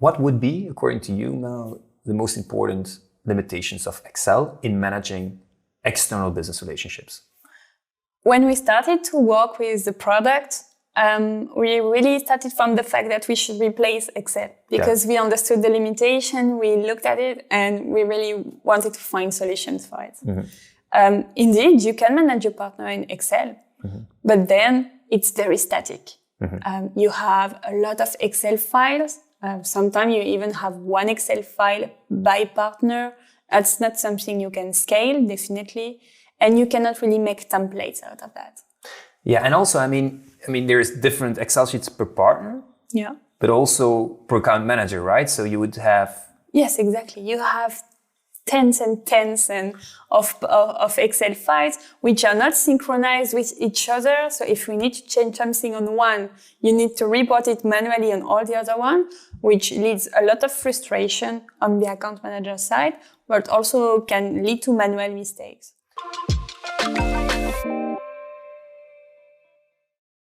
What would be, according to you, Mel, the most important limitations of Excel in managing external business relationships? When we started to work with the product, we really started from the fact that we should replace Excel because we understood the limitation, we looked at it, and we really wanted to find solutions for it. Indeed, you can manage your partner in Excel, but then it's very static. You have a lot of Excel files. Sometimes you even have one Excel file by partner. That's not something you can scale, definitely. And you cannot really make templates out of that. Yeah, and also, I mean, there's different Excel sheets per partner. Yeah. But also per account manager, right? So you would have... Yes, exactly. You have tens and tens of Excel files which are not synchronized with each other. So if we need to change something on one, you need to report it manually on all the other one, which leads a lot of frustration on the account manager side, but also can lead to manual mistakes.